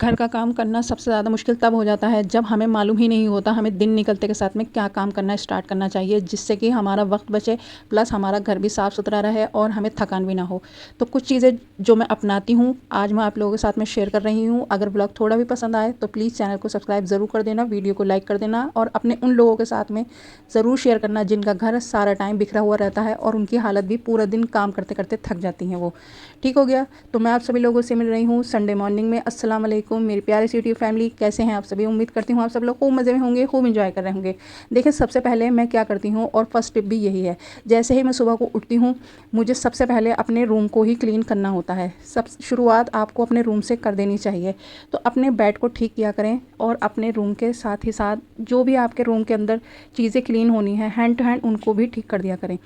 घर का काम करना सबसे ज़्यादा मुश्किल तब हो जाता है जब हमें मालूम ही नहीं होता हमें दिन निकलते के साथ में क्या काम करना स्टार्ट करना चाहिए, जिससे कि हमारा वक्त बचे प्लस हमारा घर भी साफ़ सुथरा रहे और हमें थकान भी ना हो। तो कुछ चीज़ें जो मैं अपनाती हूँ आज मैं आप लोगों के साथ में शेयर कर रही हूँ। अगर ब्लॉग थोड़ा भी पसंद आए तो प्लीज़ चैनल को सब्सक्राइब ज़रूर कर देना, वीडियो को लाइक कर देना और अपने उन लोगों के साथ में ज़रूर शेयर करना जिनका घर सारा टाइम बिखरा हुआ रहता है और उनकी हालत भी पूरा दिन काम करते करते थक जाती हैं वो। ठीक हो गया। तो मैं आप सभी लोगों से मिल रही हूँ संडे मॉर्निंग में। अस्सलाम वालेकुम मेरी प्यारी सी यूट्यूब फैमिली, कैसे हैं आप सभी? उम्मीद करती हूँ आप सब लोग खूब मज़े में होंगे, खूब एंजॉय कर रहे होंगे। देखिए सबसे पहले मैं क्या करती हूँ और फर्स्ट टिप भी यही है, जैसे ही मैं सुबह को उठती हूँ मुझे सबसे पहले अपने रूम को ही क्लीन करना होता है। सब शुरुआत आपको अपने रूम से कर देनी चाहिए। तो अपने बेड को ठीक किया करें और अपने रूम के साथ ही साथ जो भी आपके रूम के अंदर चीज़ें क्लीन होनी है हैंड टू हैंड उनको भी ठीक कर दिया करें,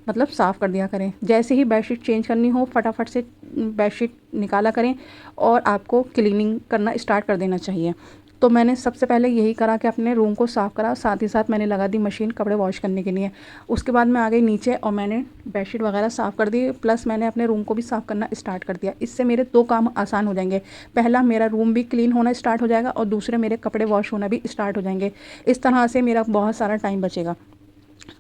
मतलब साफ़ कर दिया करें। जैसे ही बेडशीट चेंज करनी हो फटाफट से बेडशीट निकाला करें और आपको क्लीनिंग करना स्टार्ट कर देना चाहिए। तो मैंने सबसे पहले यही करा कि अपने रूम को साफ़ करा, साथ ही साथ मैंने लगा दी मशीन कपड़े वॉश करने के लिए। उसके बाद मैं आ गई नीचे और मैंने बेडशीट वगैरह साफ़ कर दी, प्लस मैंने अपने रूम को भी साफ़ करना स्टार्ट कर दिया। इससे मेरे दो काम आसान हो जाएंगे, पहला मेरा रूम भी क्लीन होना स्टार्ट हो जाएगा और दूसरे मेरे कपड़े वॉश होना भी स्टार्ट हो जाएंगे। इस तरह से मेरा बहुत सारा टाइम बचेगा।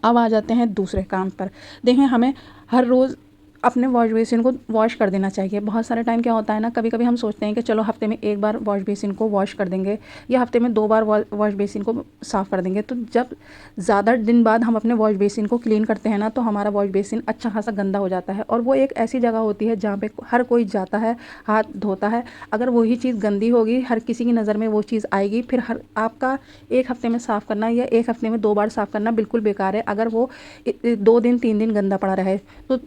अब आ जाते हैं दूसरे काम पर। देखें हमें हर रोज़ अपने वॉश बेसिन को वॉश कर देना चाहिए। बहुत सारे टाइम क्या होता है ना, कभी कभी हम सोचते हैं कि चलो हफ्ते में एक बार वॉश बेसिन को वॉश कर देंगे या हफ्ते में 2 बार वॉश बेसिन को साफ़ कर देंगे। तो जब ज़्यादा दिन बाद हम अपने वॉश बेसिन को क्लीन करते हैं ना तो हमारा वॉश बेसिन अच्छा खासा गंदा हो जाता है और वो एक ऐसी जगह होती है जहाँ पे हर कोई जाता है हाथ धोता है। अगर वही चीज़ गंदी होगी हर किसी की नज़र में वो चीज़ आएगी, फिर हर आपका एक हफ्ते में साफ़ करना या एक हफ्ते में 2 बार साफ़ करना बिल्कुल बेकार है अगर वो 2 दिन 3 दिन गंदा पड़ा रहे। तो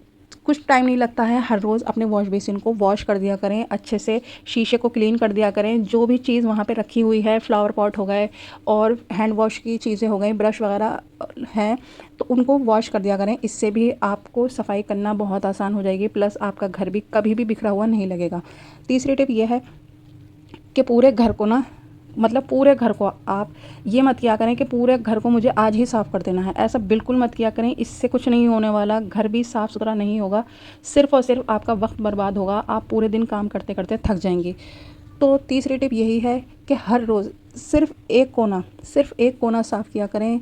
कुछ टाइम नहीं लगता है, हर रोज़ अपने वॉश बेसिन को वॉश कर दिया करें अच्छे से, शीशे को क्लीन कर दिया करें। जो भी चीज़ वहाँ पे रखी हुई है, फ्लावर पॉट हो गए और हैंड वॉश की चीज़ें हो गई, ब्रश वगैरह हैं तो उनको वॉश कर दिया करें। इससे भी आपको सफाई करना बहुत आसान हो जाएगी, प्लस आपका घर भी कभी भी बिखरा हुआ नहीं लगेगा। तीसरी टिप यह है कि पूरे घर को ना, मतलब पूरे घर को आप ये मत किया करें कि पूरे घर को मुझे आज ही साफ़ कर देना है, ऐसा बिल्कुल मत किया करें। इससे कुछ नहीं होने वाला, घर भी साफ़ सुथरा नहीं होगा, सिर्फ़ और सिर्फ आपका वक्त बर्बाद होगा, आप पूरे दिन काम करते करते थक जाएंगी। तो तीसरी टिप यही है कि हर रोज़ सिर्फ़ एक कोना साफ़ किया करें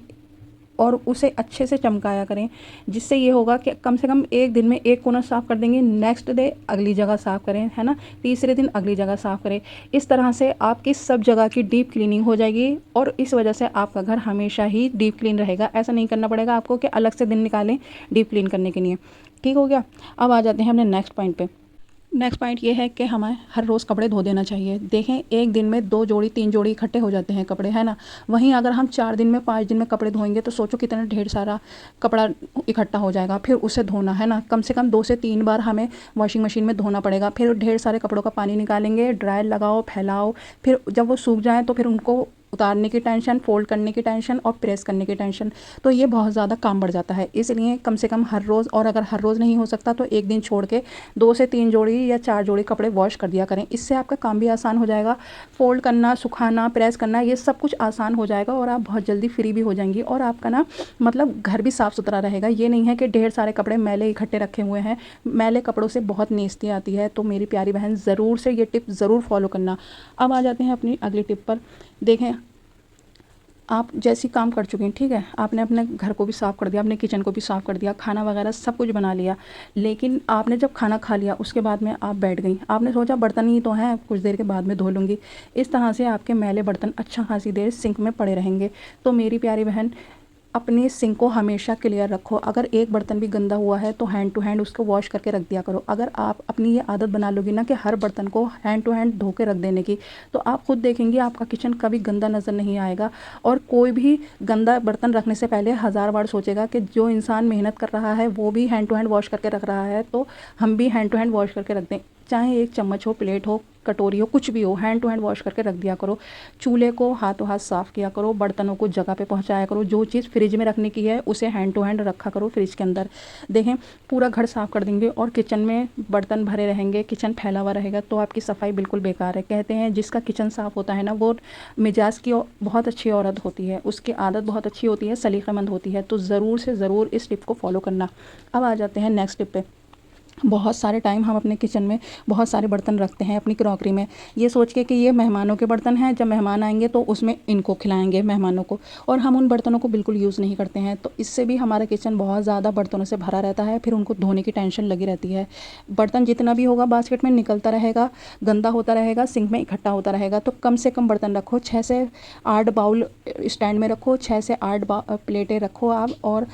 और उसे अच्छे से चमकाया करें, जिससे ये होगा कि कम से कम एक दिन में एक कोना साफ़ कर देंगे, नेक्स्ट डे अगली जगह साफ़ करें, है ना, तीसरे दिन अगली जगह साफ़ करें। इस तरह से आपकी सब जगह की डीप क्लीनिंग हो जाएगी और इस वजह से आपका घर हमेशा ही डीप क्लीन रहेगा। ऐसा नहीं करना पड़ेगा आपको कि अलग से दिन निकालें डीप क्लीन करने के लिए। ठीक हो गया। अब आ जाते हैं अपने नेक्स्ट पॉइंट पे। नेक्स्ट पॉइंट ये है कि हमें हर रोज़ कपड़े धो देना चाहिए। देखें एक दिन में 2 जोड़ी 3 जोड़ी इकट्ठे हो जाते हैं कपड़े, है ना। वहीं अगर हम 4 दिन में 5 दिन में कपड़े धोएंगे तो सोचो कितना ढेर सारा कपड़ा इकट्ठा हो जाएगा। फिर उसे धोना, है ना, कम से कम 2 से 3 बार हमें वॉशिंग मशीन में धोना पड़ेगा। फिर ढेर सारे कपड़ों का पानी निकालेंगे, ड्रायर लगाओ, फैलाओ, फिर जब वो सूख जाए तो फिर उनको उतारने की टेंशन, फोल्ड करने की टेंशन और प्रेस करने की टेंशन, तो ये बहुत ज़्यादा काम बढ़ जाता है। इसलिए कम से कम हर रोज़, और अगर हर रोज़ नहीं हो सकता तो एक दिन छोड़ के 2 से 3 जोड़ी या 4 जोड़ी कपड़े वॉश कर दिया करें। इससे आपका काम भी आसान हो जाएगा, फोल्ड करना, सुखाना, प्रेस करना, ये सब कुछ आसान हो जाएगा और आप बहुत जल्दी फ्री भी हो जाएंगी और आपका ना मतलब घर भी साफ़ सुथरा रहेगा। ये नहीं है कि ढेर सारे कपड़े मैले इकट्ठे रखे हुए हैं, मैले कपड़ों से बहुत नेस्ती आती है। तो मेरी प्यारी बहन ज़रूर से ये टिप ज़रूर फॉलो करना। अब आ जाते हैं अपनी अगली टिप पर। देखें आप जैसी काम कर चुके हैं, ठीक है, आपने अपने घर को भी साफ़ कर दिया, अपने किचन को भी साफ़ कर दिया, खाना वगैरह सब कुछ बना लिया, लेकिन आपने जब खाना खा लिया उसके बाद में आप बैठ गई, आपने सोचा बर्तन ही तो हैं कुछ देर के बाद में धो लूँगी। इस तरह से आपके मैले बर्तन अच्छा खासी देर सिंक में पड़े रहेंगे। तो मेरी प्यारी बहन अपनी सिंक को हमेशा क्लियर रखो। अगर एक बर्तन भी गंदा हुआ है तो हैंड टू हैंड उसको वॉश करके रख दिया करो। अगर आप अपनी ये आदत बना लोगी ना कि हर बर्तन को हैंड टू हैंड धो के रख देने की, तो आप खुद देखेंगी आपका किचन कभी गंदा नज़र नहीं आएगा। और कोई भी गंदा बर्तन रखने से पहले 1000 बार सोचेगा कि जो इंसान मेहनत कर रहा है वो भी हैंड टू हैंड वॉश करके रख रहा है, तो हम भी हैंड टू हैंड वॉश करके रख दें। चाहे एक चम्मच हो, प्लेट हो, कटोरी हो, कुछ भी हो, हैंड टू हैंड वॉश करके रख दिया करो। चूल्हे को हाथों हाथ साफ़ किया करो, बर्तनों को जगह पे पहुंचाया करो। जो चीज़ फ्रिज में रखने की है उसे हैंड टू हैंड रखा करो फ्रिज के अंदर। देखें पूरा घर साफ़ कर देंगे और किचन में बर्तन भरे रहेंगे, किचन फैला हुआ रहेगा तो आपकी सफाई बिल्कुल बेकार है। कहते हैं जिसका किचन साफ़ होता है ना वो मिजाज की बहुत अच्छी औरत होती है, उसकी आदत बहुत अच्छी होती है, सलीक़ेमंद होती है। तो ज़रूर से ज़रूर इस टिप को फॉलो करना। अब आ जाते हैं नेक्स्ट टिप पे। बहुत सारे टाइम हम अपने किचन में बहुत सारे बर्तन रखते हैं अपनी क्रॉकरी में, ये सोच के कि ये मेहमानों के बर्तन हैं, जब मेहमान आएंगे तो उसमें इनको खिलाएंगे मेहमानों को, और हम उन बर्तनों को बिल्कुल यूज़ नहीं करते हैं। तो इससे भी हमारा किचन बहुत ज़्यादा बर्तनों से भरा रहता है, फिर उनको धोने की टेंशन लगी रहती है। बर्तन जितना भी होगा बास्केट में निकलता रहेगा, गंदा होता रहेगा, सिंक में इकट्ठा होता रहेगा। तो कम से कम बर्तन रखो, 6 से 8 बाउल स्टैंड में रखो, 6 से 8 प्लेटें रखो आप, और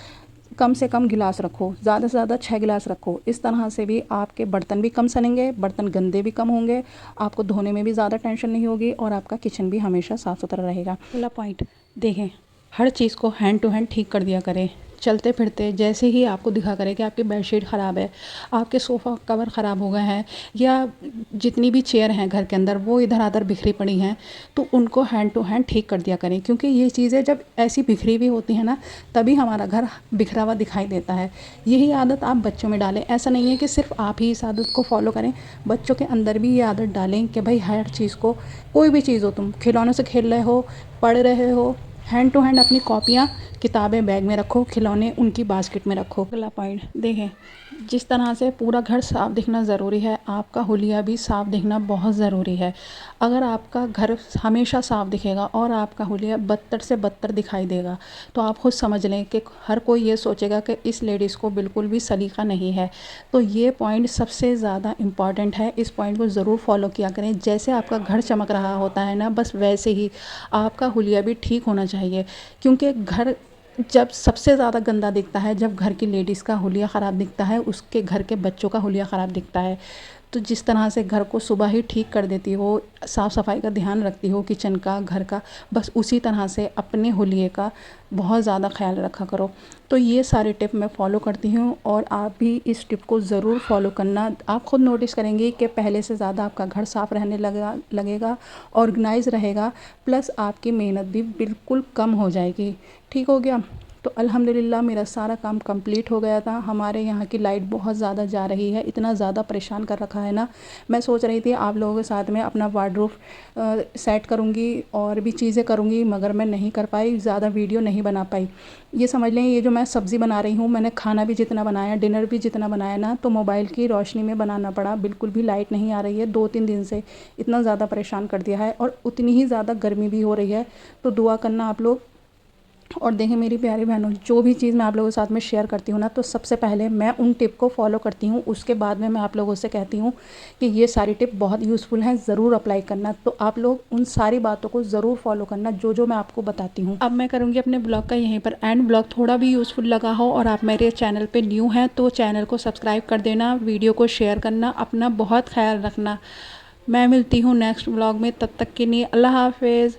कम से कम गिलास रखो, ज़्यादा से ज़्यादा 6 गिलास रखो। इस तरह से भी आपके बर्तन भी कम सनेंगे, बर्तन गंदे भी कम होंगे, आपको धोने में भी ज़्यादा टेंशन नहीं होगी, और आपका किचन भी हमेशा साफ़ सुथरा रहेगा। अगला पॉइंट देखें, हर चीज़ को हैंड टू हैंड ठीक कर दिया करें। चलते फिरते जैसे ही आपको दिखा करें कि आपकी बेडशीट ख़राब है, आपके सोफ़ा कवर ख़राब हो गए हैं, या जितनी भी चेयर हैं घर के अंदर वो इधर उधर बिखरी पड़ी हैं, तो उनको हैंड टू हैंड ठीक कर दिया करें। क्योंकि ये चीज़ें जब ऐसी बिखरी हुई होती हैं ना, तभी हमारा घर बिखरा हुआ दिखाई देता है। यही आदत आप बच्चों में डालें। ऐसा नहीं है कि सिर्फ आप ही इस आदत को फॉलो करें, बच्चों के अंदर भी ये आदत डालें कि भाई हर चीज़ को, कोई भी चीज़ हो, तुम खिलौनों से खेल रहे हो, पढ़ रहे हो, हैंड टू हैंड अपनी कॉपियाँ किताबें बैग में रखो, खिलौने उनकी बास्केट में रखो। अगला पॉइंट देखें, जिस तरह से पूरा घर साफ़ दिखना ज़रूरी है, आपका हुलिया भी साफ़ दिखना बहुत ज़रूरी है। अगर आपका घर हमेशा साफ़ दिखेगा और आपका हुलिया बदतर से बदतर दिखाई देगा, तो आप खुद समझ लें कि हर कोई ये सोचेगा कि इस लेडीज़ को बिल्कुल भी सलीका नहीं है। तो ये पॉइंट सबसे ज़्यादा इम्पॉर्टेंट है, इस पॉइंट को ज़रूर फॉलो किया करें। जैसे आपका घर चमक रहा होता है ना, बस वैसे ही आपका हुलिया भी ठीक होना चाहिए। क्योंकि घर जब सबसे ज़्यादा गंदा दिखता है, जब घर की लेडीज़ का हुलिया ख़राब दिखता है, उसके घर के बच्चों का हुलिया ख़राब दिखता है। तो जिस तरह से घर को सुबह ही ठीक कर देती हो, साफ़ सफाई का ध्यान रखती हो किचन का, घर का, बस उसी तरह से अपने हुलिये का बहुत ज़्यादा ख्याल रखा करो। तो ये सारे टिप मैं फ़ॉलो करती हूँ, और आप भी इस टिप को ज़रूर फ़ॉलो करना। आप खुद नोटिस करेंगे कि पहले से ज़्यादा आपका घर साफ़ रहने लगेगा, ऑर्गेनाइज़ रहेगा, प्लस आपकी मेहनत भी बिल्कुल कम हो जाएगी। ठीक हो गया। तो अल्हम्दुलिल्लाह मेरा सारा काम कंप्लीट हो गया था। हमारे यहाँ की लाइट बहुत ज़्यादा जा रही है, इतना ज़्यादा परेशान कर रखा है ना। मैं सोच रही थी आप लोगों के साथ में अपना वार्डरोब सेट करूँगी और भी चीज़ें करूँगी, मगर मैं नहीं कर पाई, ज़्यादा वीडियो नहीं बना पाई। ये समझ लें, ये जो मैं सब्ज़ी बना रही हूँ, मैंने खाना भी जितना बनाया, डिनर भी जितना बनाया ना, तो मोबाइल की रोशनी में बनाना पड़ा। बिल्कुल भी लाइट नहीं आ रही है 2-3 दिन से, इतना ज़्यादा परेशान कर दिया है, और उतनी ही ज़्यादा गर्मी भी हो रही है। तो दुआ करना आप लोग। और देखें मेरी प्यारी बहनों, जो भी चीज़ मैं आप लोगों के साथ में शेयर करती हूँ ना, तो सबसे पहले मैं उन टिप को फॉलो करती हूँ, उसके बाद में मैं आप लोगों से कहती हूँ कि ये सारी टिप बहुत यूज़फुल हैं, ज़रूर अप्लाई करना। तो आप लोग उन सारी बातों को ज़रूर फॉलो करना जो जो मैं आपको बताती हूँ। अब मैं करूँगी अपने ब्लॉग का यहीं पर एंड। ब्लॉग थोड़ा भी यूज़फुल लगा हो और आप मेरे चैनल पर न्यू हैं, तो चैनल को सब्सक्राइब कर देना, वीडियो को शेयर करना, अपना बहुत ख्याल रखना। मैं मिलती हूँ नेक्स्ट ब्लॉग में, तब तक के लिए अल्लाह हाफिज़।